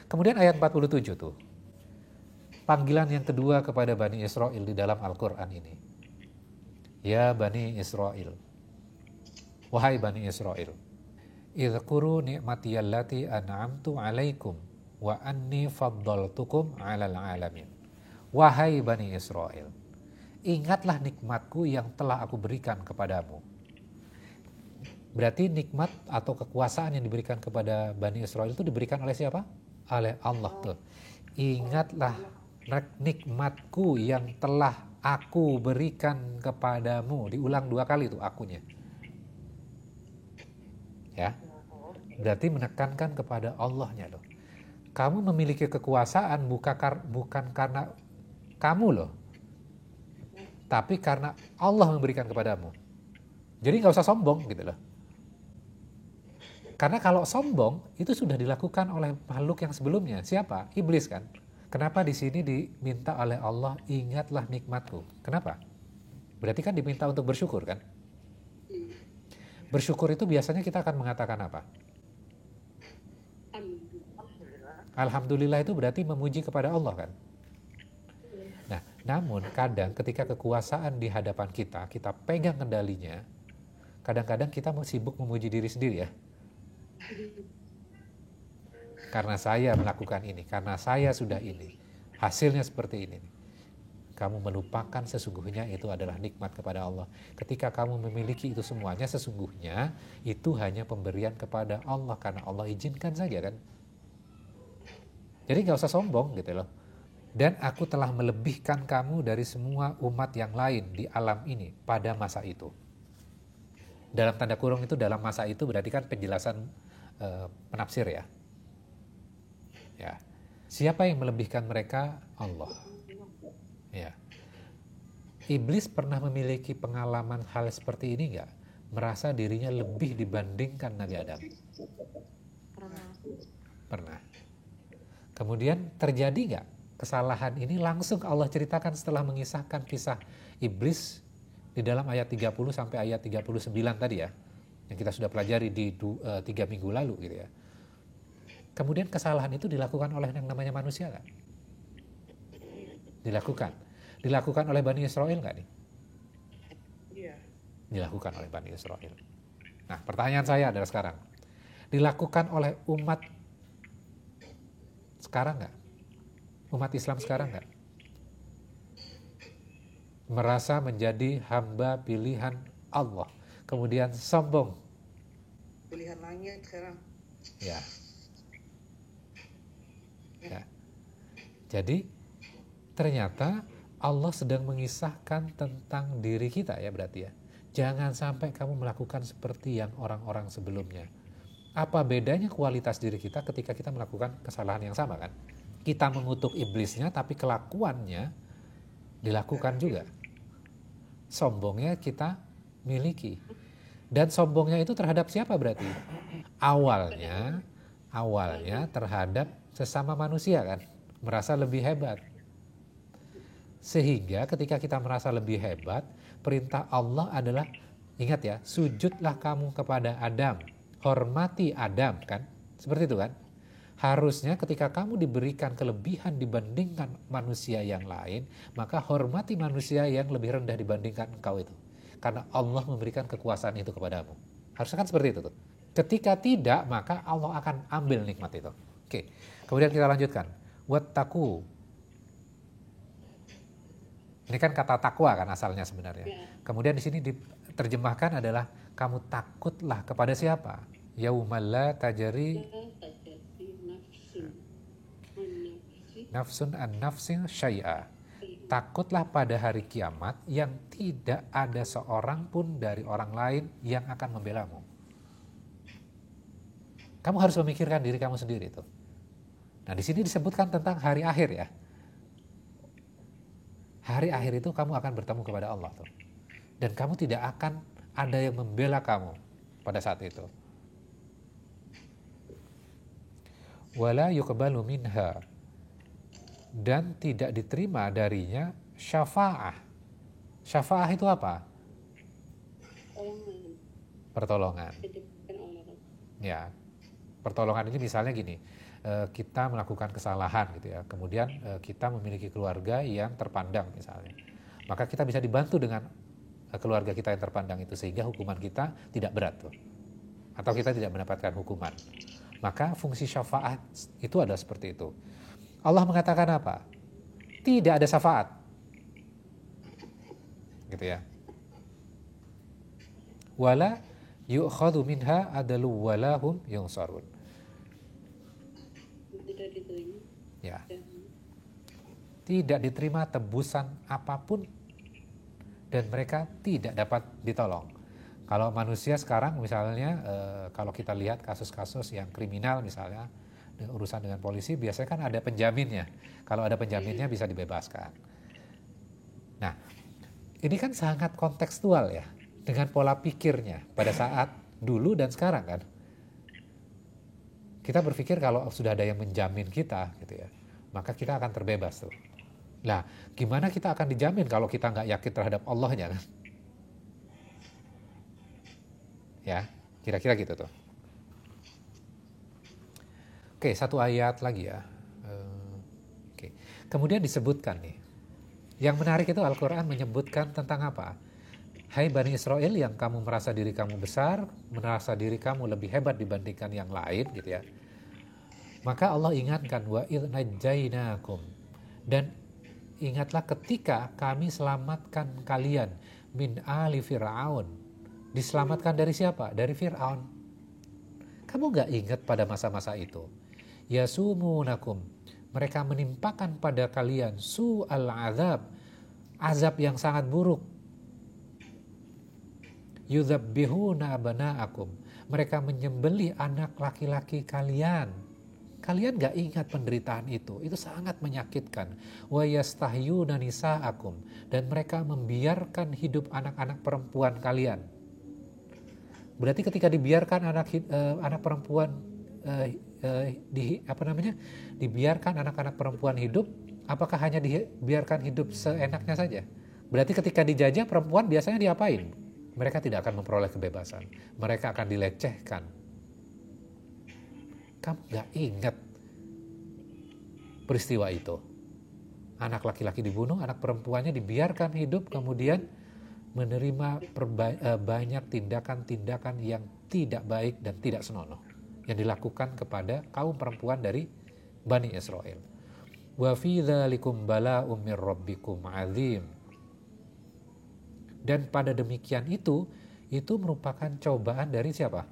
Kemudian ayat 47 tuh. Panggilan yang kedua kepada Bani Israel di dalam Al-Quran ini. Ya Bani Israel. Wahai Bani Israel. Idhkuru ni'matiyallati an'amtu alaikum wa anni faddaltukum 'alal alamin. Wahai Bani Israel, ingatlah nikmatku yang telah aku berikan kepadamu. Berarti nikmat atau kekuasaan yang diberikan kepada Bani Israel itu diberikan oleh siapa? Oleh Allah tuh. Ingatlah nikmatku yang telah aku berikan kepadamu. Diulang 2 kali tuh akunya. Ya. Berarti menekankan kepada Allahnya loh. Kamu memiliki kekuasaan bukan karena kamu loh, tapi karena Allah memberikan kepadamu. Jadi gak usah sombong gitu loh. Karena kalau sombong itu sudah dilakukan oleh makhluk yang sebelumnya. Siapa? Iblis kan. Kenapa di sini diminta oleh Allah, ingatlah nikmatku? Kenapa? Berarti kan diminta untuk bersyukur kan? Bersyukur itu biasanya kita akan mengatakan apa? Alhamdulillah itu berarti memuji kepada Allah kan? Nah, namun kadang ketika kekuasaan di hadapan kita pegang kendalinya, kadang-kadang kita sibuk memuji diri sendiri ya. Karena saya melakukan ini, karena saya sudah ini, hasilnya seperti ini. Kamu melupakan sesungguhnya itu adalah nikmat kepada Allah. Ketika kamu memiliki itu semuanya, sesungguhnya itu hanya pemberian kepada Allah, karena Allah izinkan saja kan. Jadi gak usah sombong gitu loh. Dan aku telah melebihkan kamu dari semua umat yang lain di alam ini pada masa itu. Dalam tanda kurung itu dalam masa itu berarti kan penjelasan penafsir ya. Ya. Siapa yang melebihkan mereka? Allah. Ya. Iblis pernah memiliki pengalaman hal seperti ini nggak? Merasa dirinya lebih dibandingkan Nabi Adam? Pernah. Kemudian terjadi nggak kesalahan ini langsung Allah ceritakan setelah mengisahkan kisah iblis di dalam ayat 30 sampai ayat 39 tadi ya, yang kita sudah pelajari di 3 minggu lalu gitu ya. Kemudian kesalahan itu dilakukan oleh yang namanya manusia kan? Dilakukan oleh Bani Israel nggak nih? Iya. Dilakukan oleh Bani Israel. Nah, pertanyaan saya adalah sekarang, dilakukan oleh umat sekarang nggak? Umat Islam sekarang nggak? Merasa menjadi hamba pilihan Allah, kemudian sombong. Pilihan langit sekarang. Ya. Jadi ternyata Allah sedang mengisahkan tentang diri kita ya berarti ya. Jangan sampai kamu melakukan seperti yang orang-orang sebelumnya. Apa bedanya kualitas diri kita ketika kita melakukan kesalahan yang sama kan? Kita mengutuk iblisnya tapi kelakuannya dilakukan juga. Sombongnya kita miliki. Dan sombongnya itu terhadap siapa berarti? Awalnya terhadap sesama manusia kan? Merasa lebih hebat. Sehingga ketika kita merasa lebih hebat, perintah Allah adalah, ingat ya, sujudlah kamu kepada Adam. Hormati Adam kan? Seperti itu kan? Harusnya ketika kamu diberikan kelebihan dibandingkan manusia yang lain, maka hormati manusia yang lebih rendah dibandingkan engkau itu. Karena Allah memberikan kekuasaan itu kepadamu. Harusnya kan seperti itu tuh. Ketika tidak, maka Allah akan ambil nikmat itu. Oke, kemudian kita lanjutkan. Wattaqu. Ini kan kata takwa kan asalnya sebenarnya. Kemudian di sini diterjemahkan adalah kamu takutlah kepada siapa? Yaumal la tajri nafsun an nafsin syai'a. Takutlah pada hari kiamat yang tidak ada seorang pun dari orang lain yang akan membelamu. Kamu harus memikirkan diri kamu sendiri tuh. Nah, di sini disebutkan tentang hari akhir ya. Hari akhir itu kamu akan bertemu kepada Allah tuh. Dan kamu tidak akan ada yang membela kamu pada saat itu. Wala yuqbalu minha, dan tidak diterima darinya syafa'ah. Syafa'ah itu apa? Pertolongan. Ya, pertolongan ini misalnya gini, kita melakukan kesalahan gitu ya. Kemudian kita memiliki keluarga yang terpandang misalnya. Maka kita bisa dibantu dengan keluarga kita yang terpandang itu sehingga hukuman kita tidak berat tuh. Atau kita tidak mendapatkan hukuman. Maka fungsi syafaat itu adalah seperti itu. Allah mengatakan apa? Tidak ada syafaat. Gitu ya. Wala yu'khadhu minha adalu walahum yunsarun. Tidak diterima. Ya. Tidak diterima tebusan apapun dan mereka tidak dapat ditolong. Kalau manusia sekarang misalnya kalau kita lihat kasus-kasus yang kriminal misalnya urusan dengan polisi biasanya kan ada penjaminnya. Kalau ada penjaminnya bisa dibebaskan. Nah, ini kan sangat kontekstual ya dengan pola pikirnya pada saat dulu dan sekarang kan. Kita berpikir kalau sudah ada yang menjamin kita gitu ya, maka kita akan terbebas tuh. Nah, gimana kita akan dijamin kalau kita nggak yakin terhadap Allahnya kan? Ya, kira-kira gitu tuh. Oke, satu ayat lagi ya. Oke. Kemudian disebutkan nih. Yang menarik itu Al-Quran menyebutkan tentang apa? Hai Bani Israel yang kamu merasa diri kamu besar, merasa diri kamu lebih hebat dibandingkan yang lain gitu ya. Maka Allah ingatkan wa idh najjainakum. Dan ingatlah ketika kami selamatkan kalian min ali Fir'aun. Diselamatkan dari siapa? Dari Fir'aun. Kamu gak ingat pada masa-masa itu? Yasumunakum. Mereka menimpakan pada kalian su'al azab. Azab yang sangat buruk. Yudzabbihuna abana'akum. Mereka menyembelih anak laki-laki kalian. Kalian gak ingat penderitaan itu. Itu sangat menyakitkan. Wa yastahyuna nisa'akum. Dan mereka membiarkan hidup anak-anak perempuan kalian. Berarti ketika dibiarkan anak perempuan dibiarkan anak-anak perempuan hidup, apakah hanya dibiarkan hidup seenaknya saja? Berarti ketika dijajah perempuan biasanya diapain? Mereka tidak akan memperoleh kebebasan. Mereka akan dilecehkan. Kamu gak ingat peristiwa itu? Anak laki-laki dibunuh, anak perempuannya dibiarkan hidup, kemudian menerima banyak tindakan-tindakan yang tidak baik dan tidak senonoh yang dilakukan kepada kaum perempuan dari Bani Israel. Wa fi dzalikum bala'um mir rabbikum 'adzim. Dan pada demikian itu merupakan cobaan dari siapa?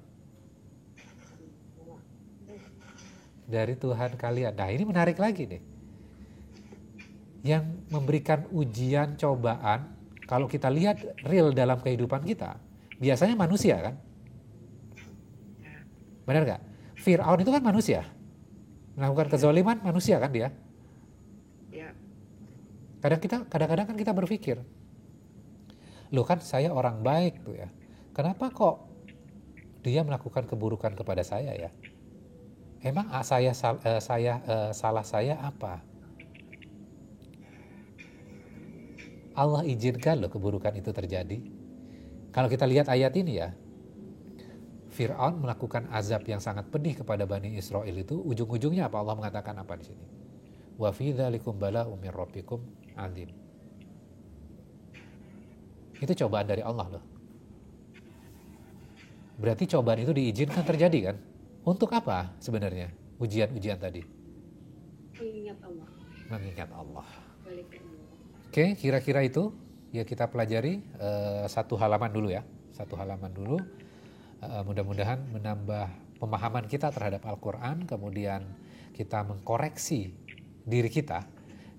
Dari Tuhan kalian. Nah, ini menarik lagi nih. Yang memberikan ujian, cobaan, kalau kita lihat real dalam kehidupan kita, biasanya manusia kan? Benar gak? Fir'aun itu kan manusia. Melakukan kezaliman manusia kan dia? Ya. Kadang-kadang kan kita berpikir, loh kan saya orang baik tuh ya. Kenapa kok dia melakukan keburukan kepada saya ya? Emang salah saya apa? Allah izinkan loh keburukan itu terjadi. Kalau kita lihat ayat ini ya, Fir'aun melakukan azab yang sangat pedih kepada Bani Israel itu, ujung-ujungnya apa? Allah mengatakan apa di sini? Wa fi dzalikum bala'um mir rabbikum 'adzim. Itu cobaan dari Allah loh. Berarti cobaan itu diizinkan terjadi kan? Untuk apa sebenarnya ujian-ujian tadi? Mengingat Allah. Mengingat Allah. Balik ke Allah. Oke, kira-kira itu ya kita pelajari satu halaman dulu ya. Satu halaman dulu. Mudah-mudahan menambah pemahaman kita terhadap Al-Quran, kemudian kita mengkoreksi diri kita.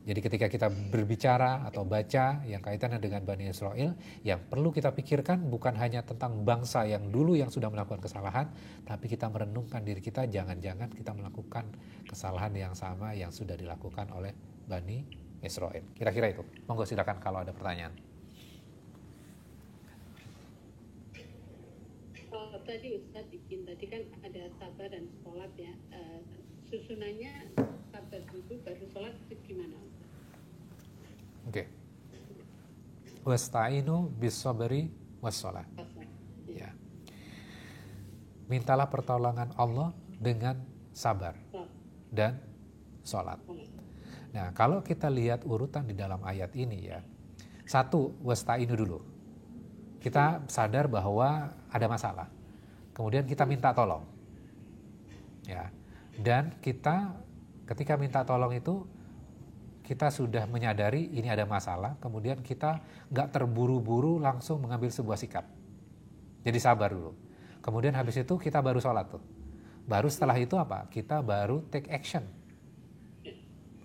Jadi ketika kita berbicara atau baca yang kaitannya dengan Bani Israel, yang perlu kita pikirkan bukan hanya tentang bangsa yang dulu yang sudah melakukan kesalahan, tapi kita merenungkan diri kita, jangan-jangan kita melakukan kesalahan yang sama yang sudah dilakukan oleh Bani Israel. Kira-kira itu. Monggo silakan kalau ada pertanyaan. Tadi Ustadz bikin tadi kan ada sabar dan sholat ya. Susunannya sabar dulu baru sholat itu gimana? Oke. Wasta'inu bis-sabri was-shalah. Ya. Mintalah pertolongan Allah dengan sabar dan sholat. Nah, kalau kita lihat urutan di dalam ayat ini ya, satu, wasta'inu dulu. Kita sadar bahwa ada masalah. Kemudian kita minta tolong. Ya. Dan kita ketika minta tolong itu, kita sudah menyadari ini ada masalah, kemudian kita nggak terburu-buru langsung mengambil sebuah sikap. Jadi sabar dulu. Kemudian habis itu kita baru sholat tuh. Baru setelah itu apa? Kita baru take action.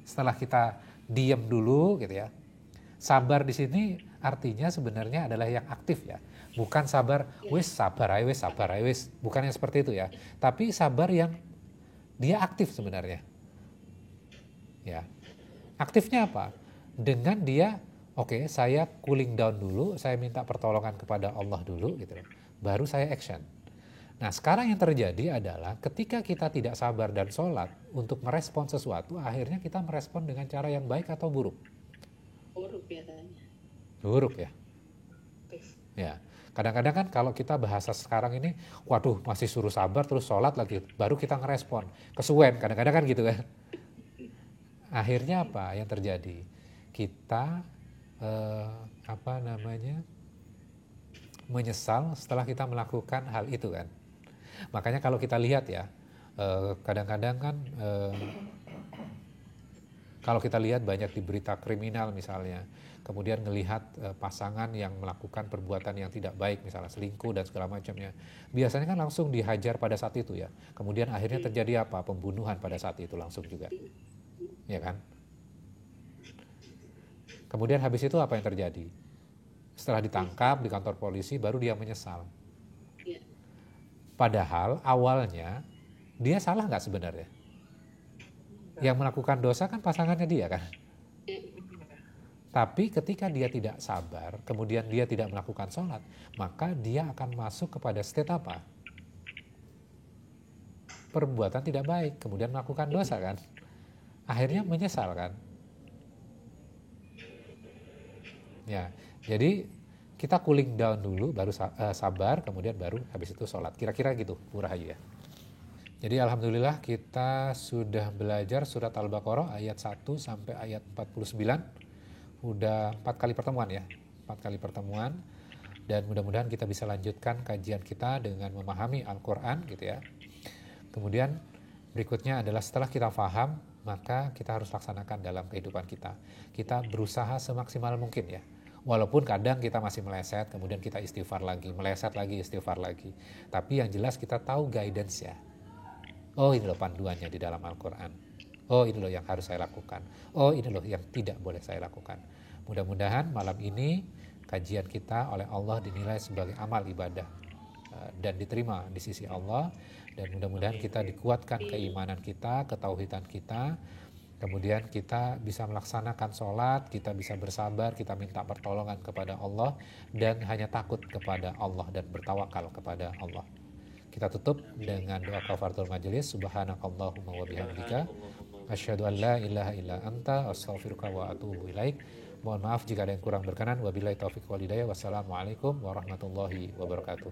Setelah kita diam dulu gitu ya. Sabar di sini artinya sebenarnya adalah yang aktif ya. Bukan sabar, sabar aja wis. Bukan yang seperti itu ya. Tapi sabar yang dia aktif sebenarnya. Ya. Aktifnya apa? Dengan dia, oke, saya cooling down dulu, saya minta pertolongan kepada Allah dulu gitu. Baru saya action. Nah, sekarang yang terjadi adalah ketika kita tidak sabar dan sholat untuk merespon sesuatu, akhirnya kita merespon dengan cara yang baik atau buruk? Buruk biasanya. Buruk ya. Ya. Kadang-kadang kan kalau kita bahasa sekarang ini, waduh masih suruh sabar terus sholat lagi, baru kita ngerespon. Kesuwen, kadang-kadang kan gitu kan. Akhirnya apa yang terjadi? Kita menyesal setelah kita melakukan hal itu kan. Makanya kalau kita lihat ya, kadang-kadang kan kalau kita lihat banyak di berita kriminal misalnya, kemudian melihat pasangan yang melakukan perbuatan yang tidak baik, misalnya selingkuh dan segala macamnya, biasanya kan langsung dihajar pada saat itu ya. Kemudian akhirnya terjadi apa? Pembunuhan pada saat itu langsung juga, ya kan? Kemudian habis itu apa yang terjadi? Setelah ditangkap di kantor polisi, baru dia menyesal. Padahal awalnya dia salah nggak sebenarnya? Yang melakukan dosa kan pasangannya dia kan? Tapi ketika dia tidak sabar, kemudian dia tidak melakukan sholat, maka dia akan masuk kepada state apa? Perbuatan tidak baik, kemudian melakukan dosa kan? Akhirnya menyesal kan? Ya, jadi kita cooling down dulu, baru sabar, kemudian baru habis itu sholat. Kira-kira gitu, Bu Rahayu ya. Jadi alhamdulillah kita sudah belajar surat Al-Baqarah ayat 1 sampai ayat 49. Udah 4 kali pertemuan ya. 4 kali pertemuan. Dan mudah-mudahan kita bisa lanjutkan kajian kita dengan memahami Al-Quran gitu ya. Kemudian berikutnya adalah setelah kita paham, maka kita harus laksanakan dalam kehidupan kita. Kita berusaha semaksimal mungkin ya. Walaupun kadang kita masih meleset, kemudian kita istighfar lagi, meleset lagi, istighfar lagi. Tapi yang jelas kita tahu guidance ya. Oh ini loh panduannya di dalam Al-Quran. Oh ini loh yang harus saya lakukan. Oh ini loh yang tidak boleh saya lakukan. Mudah-mudahan malam ini kajian kita oleh Allah dinilai sebagai amal ibadah dan diterima di sisi Allah. Dan mudah-mudahan kita dikuatkan keimanan kita, ketauhidan kita. Kemudian kita bisa melaksanakan sholat, kita bisa bersabar, kita minta pertolongan kepada Allah, dan hanya takut kepada Allah dan bertawakal kepada Allah. Kita tutup dengan doa kafaratul majelis. Subhanakallahumma wa bihamdika asyhadu an la ilaha illa anta astaghfiruka wa atubu ilaik. Mohon maaf jika ada yang kurang berkenan. Wabillahi taufiq wal hidayah. Wassalamualaikum warahmatullahi wabarakatuh.